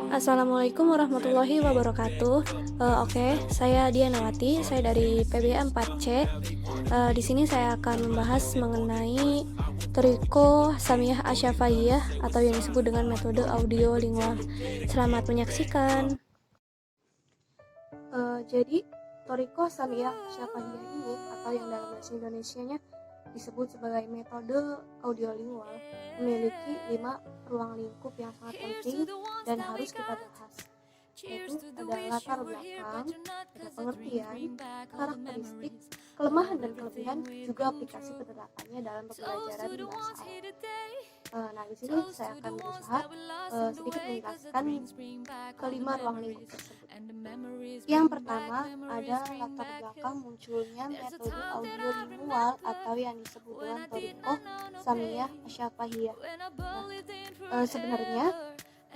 Assalamualaikum warahmatullahi wabarakatuh. Oke, saya Dianawati, saya dari PBA 4C. Di sini saya akan membahas mengenai Toriko Samiyah Asyafahiyah atau yang disebut dengan metode audio lingual. Selamat menyaksikan. Jadi Toriko Samiyah Asyafahiyah ini atau yang dalam bahasa Indonesianya disebut sebagai metode audiolingual memiliki 5 ruang lingkup yang sangat penting dan harus kita bahas, yaitu ada latar belakang, ada pengertian, karakteristik, kelemahan dan kelebihan, juga aplikasi penerapannya dalam pembelajaran bahasa Arab. Nah, di sini saya akan berusaha sedikit menjelaskan kelima ruang lingkup tersebut. Yang pertama ada latar belakang munculnya metode audiolingual atau yang disebut dengan Toriko Samiyah Asyafahiyah. Sebenarnya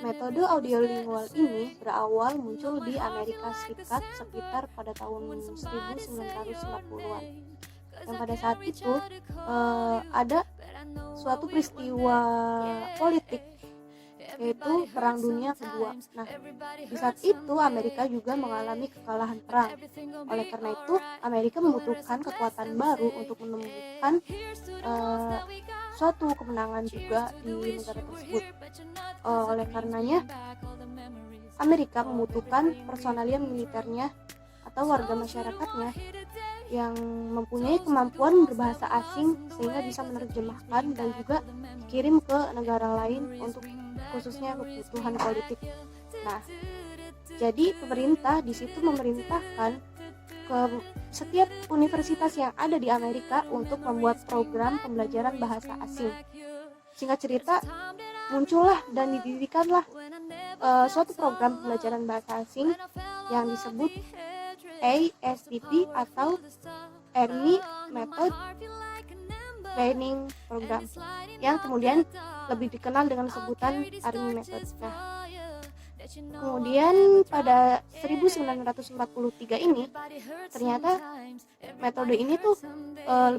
metode audiolingual ini berawal muncul di Amerika Serikat sekitar pada tahun 1950-an. Dan pada saat itu ada suatu peristiwa politik, yaitu Perang Dunia Kedua. Nah, di saat itu Amerika juga mengalami kekalahan perang. Oleh karena itu, Amerika membutuhkan kekuatan baru untuk menemukan suatu kemenangan juga di negara tersebut. Oleh karenanya, Amerika membutuhkan personalia militernya atau warga masyarakatnya yang mempunyai kemampuan berbahasa asing sehingga bisa menerjemahkan dan juga dikirim ke negara lain untuk khususnya kebutuhan politik. Nah, jadi pemerintah di situ memerintahkan ke setiap universitas yang ada di Amerika untuk membuat program pembelajaran bahasa asing. Singkat cerita, muncullah dan didirikanlah suatu program pembelajaran bahasa asing yang disebut ASTP atau Army Method Training Program, yang kemudian lebih dikenal dengan sebutan Army Method. Nah, kemudian pada 1943 ini ternyata metode ini tuh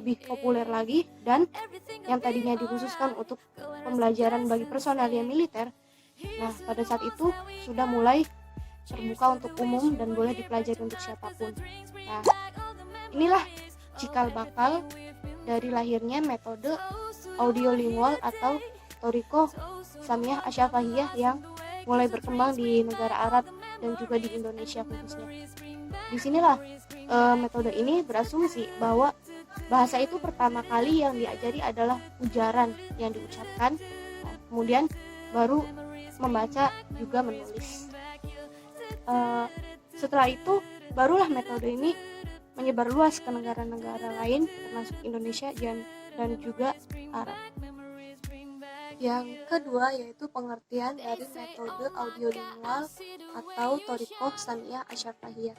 lebih populer lagi, dan yang tadinya dikhususkan untuk pembelajaran bagi personalia militer, nah pada saat itu sudah mulai terbuka untuk umum dan boleh dipelajari untuk siapapun. Nah, inilah cikal bakal dari lahirnya metode audiolingual atau Toriko Samiyah Asyafahiyah yang mulai berkembang di negara Arab dan juga di Indonesia khususnya. Disinilah metode ini berasumsi bahwa bahasa itu pertama kali yang diajari adalah ujaran yang diucapkan, kemudian baru membaca juga menulis. Setelah itu barulah metode ini menyebar luas ke negara-negara lain termasuk Indonesia dan juga Arab. Yang kedua yaitu pengertian dari metode audiolingual atau Toriko Samiyah Asyafahiyah.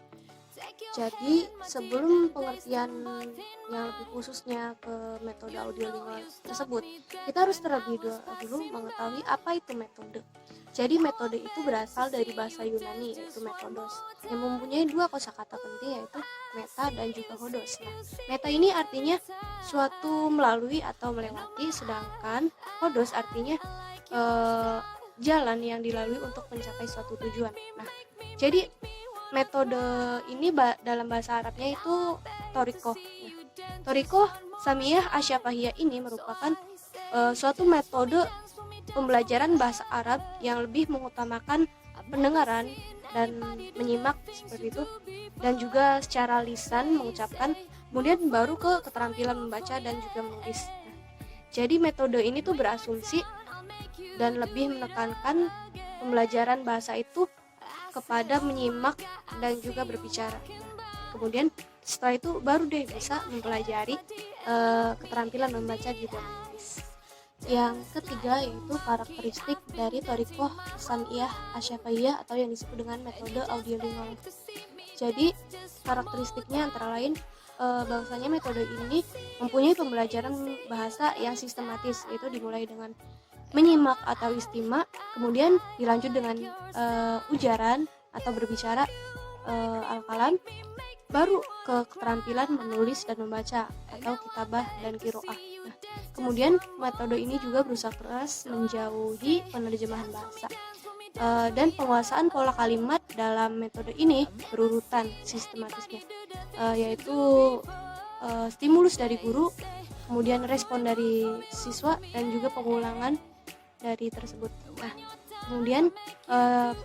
Jadi sebelum pengertian yang lebih khususnya ke metode audiolingual tersebut, kita harus terlebih dahulu mengetahui apa itu metode. Jadi metode itu berasal dari bahasa Yunani yaitu metodos, yang mempunyai 2 kosakata penting yaitu meta dan juga hodos. Nah, meta ini artinya suatu melalui atau melewati, sedangkan hodos artinya jalan yang dilalui untuk mencapai suatu tujuan. Nah, jadi metode ini dalam bahasa Arabnya itu Toriko. Nah, Toriko Samiyah Asyafahiyah ini merupakan suatu metode pembelajaran bahasa Arab yang lebih mengutamakan pendengaran dan menyimak seperti itu, dan juga secara lisan mengucapkan, kemudian baru ke keterampilan membaca dan juga menulis. Nah, jadi metode ini tuh berasumsi dan lebih menekankan pembelajaran bahasa itu kepada menyimak dan juga berbicara. Kemudian setelah itu baru deh bisa mempelajari keterampilan membaca juga menulis. Yang ketiga yaitu karakteristik dari Toriko Samiyah Asyafahiyah atau yang disebut dengan metode audiolingual. Jadi karakteristiknya antara lain bahwasanya metode ini mempunyai pembelajaran bahasa yang sistematis, yaitu dimulai dengan menyimak atau istima, kemudian dilanjut dengan ujaran atau berbicara al-kalam, baru ke keterampilan menulis dan membaca atau kitabah dan qiraah. Nah, kemudian metode ini juga berusaha keras menjauhi penerjemahan bahasa. Dan penguasaan pola kalimat dalam metode ini berurutan sistematisnya, yaitu stimulus dari guru, kemudian respon dari siswa, dan juga pengulangan dari tersebut. Nah, kemudian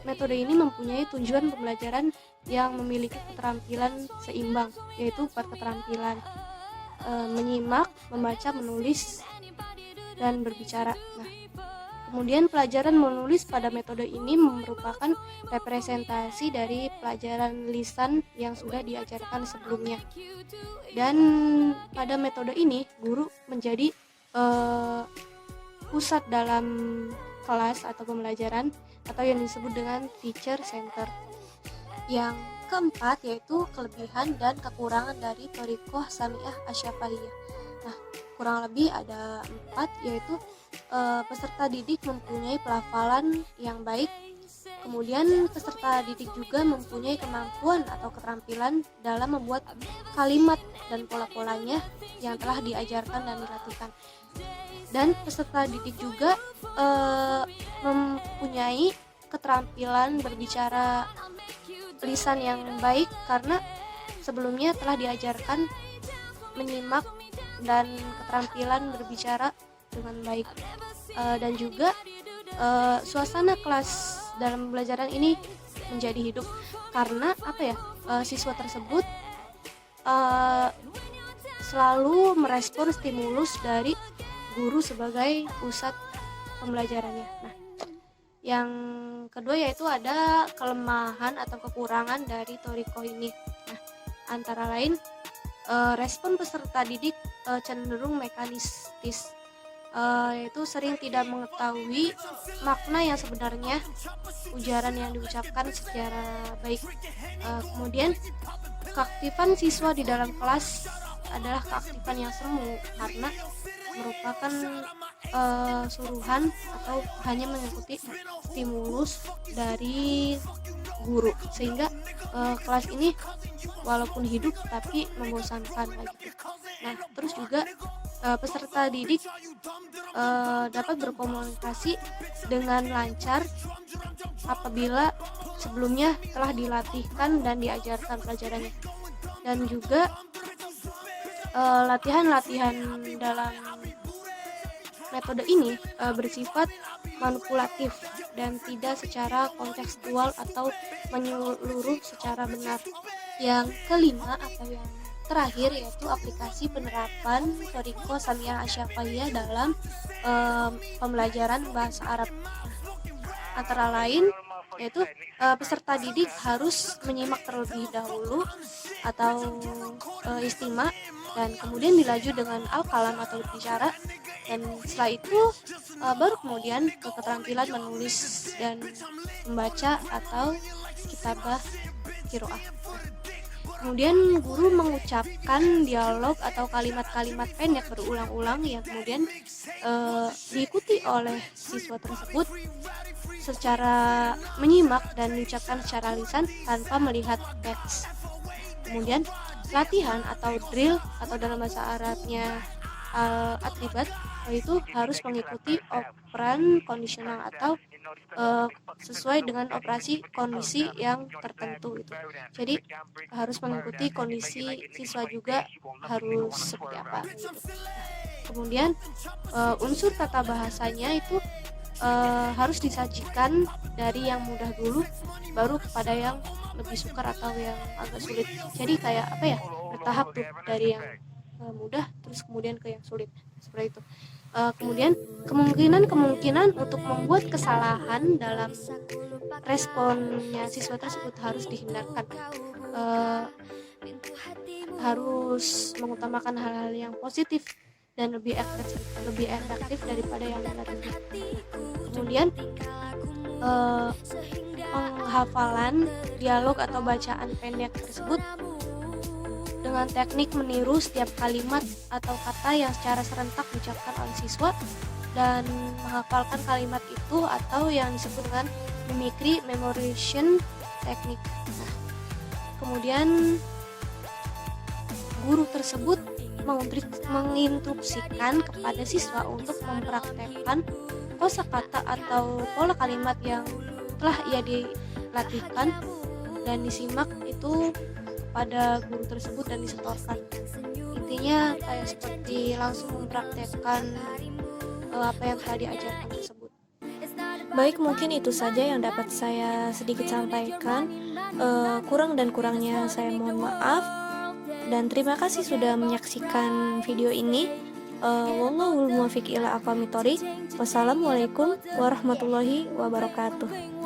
metode ini mempunyai tujuan pembelajaran yang memiliki keterampilan seimbang, yaitu 4 keterampilan: menyimak, membaca, menulis, dan berbicara. Nah, kemudian pelajaran menulis pada metode ini merupakan representasi dari pelajaran lisan yang sudah diajarkan sebelumnya. Dan pada metode ini guru menjadi pusat dalam kelas atau pembelajaran, atau yang disebut dengan teacher center. Yang keempat yaitu kelebihan dan kekurangan dari Thoriqoh Samiah Asyafahiyah. Nah, kurang lebih ada 4, yaitu peserta didik mempunyai pelafalan yang baik, kemudian peserta didik juga mempunyai kemampuan atau keterampilan dalam membuat kalimat dan pola-polanya yang telah diajarkan dan dilatihkan, dan peserta didik juga mempunyai keterampilan berbicara lisan yang baik karena sebelumnya telah diajarkan menyimak dan keterampilan berbicara dengan baik. Dan juga suasana kelas dalam pembelajaran ini menjadi hidup karena siswa tersebut selalu merespon stimulus dari guru sebagai pusat pembelajarannya. Nah, yang kedua yaitu ada kelemahan atau kekurangan dari Thoriqoh ini. Nah, antara lain respon peserta didik cenderung mekanistis, yaitu sering tidak mengetahui makna yang sebenarnya ujaran yang diucapkan secara baik. Kemudian keaktifan siswa di dalam kelas adalah keaktifan yang semu karena merupakan suruhan atau hanya mengikuti stimulus dari guru, sehingga kelas ini walaupun hidup tapi membosankan gitu. Nah, terus juga peserta didik dapat berkomunikasi dengan lancar apabila sebelumnya telah dilatihkan dan diajarkan pelajarannya. Dan juga latihan-latihan dalam metode ini bersifat manipulatif dan tidak secara kontekstual atau menyeluruh secara benar. Yang kelima atau yang terakhir yaitu aplikasi penerapan Thoriqoh Samiah Asyafahiyah dalam pembelajaran bahasa Arab. Antara lain yaitu peserta didik harus menyimak terlebih dahulu atau istima, dan kemudian dilaju dengan al-kalam atau bicara, dan setelah itu baru kemudian ke keterampilan menulis dan membaca atau kitabah qiraah. Kemudian guru mengucapkan dialog atau kalimat-kalimat pendek berulang-ulang yang kemudian diikuti oleh siswa tersebut secara menyimak dan diucapkan secara lisan tanpa melihat teks. Kemudian latihan atau drill atau dalam bahasa Arabnya atribat itu harus mengikuti operan kondisional atau sesuai dengan operasi kondisi yang tertentu itu. Jadi harus mengikuti kondisi siswa juga harus seperti apa gitu. Kemudian unsur tata bahasanya itu harus disajikan dari yang mudah dulu baru kepada yang lebih sukar atau yang agak sulit. Jadi kayak bertahap tuh dari yang mudah terus kemudian ke yang sulit seperti itu. Kemudian kemungkinan untuk membuat kesalahan dalam responnya siswa tersebut harus dihindarkan. Harus mengutamakan hal-hal yang positif dan lebih efektif daripada yang negatif. Kemudian penghafalan dialog atau bacaan pendek tersebut dengan teknik meniru setiap kalimat atau kata yang secara serentak diucapkan oleh siswa dan menghafalkan kalimat itu atau yang disebut dengan mimicry memorization technique. Nah, kemudian guru tersebut menginstruksikan kepada siswa untuk mempraktekkan kosakata atau pola kalimat yang setelah ia dilatihkan dan disimak itu pada guru tersebut dan disetorkan. Intinya kayak seperti langsung mempraktekkan apa yang telah diajarkan tersebut. Baik, mungkin itu saja yang dapat saya sedikit sampaikan. Kurang dan kurangnya saya mohon maaf. Dan terima kasih sudah menyaksikan video ini. Wallahul muwaffiq ila aqwamit thoriq. Wassalamualaikum warahmatullahi wabarakatuh.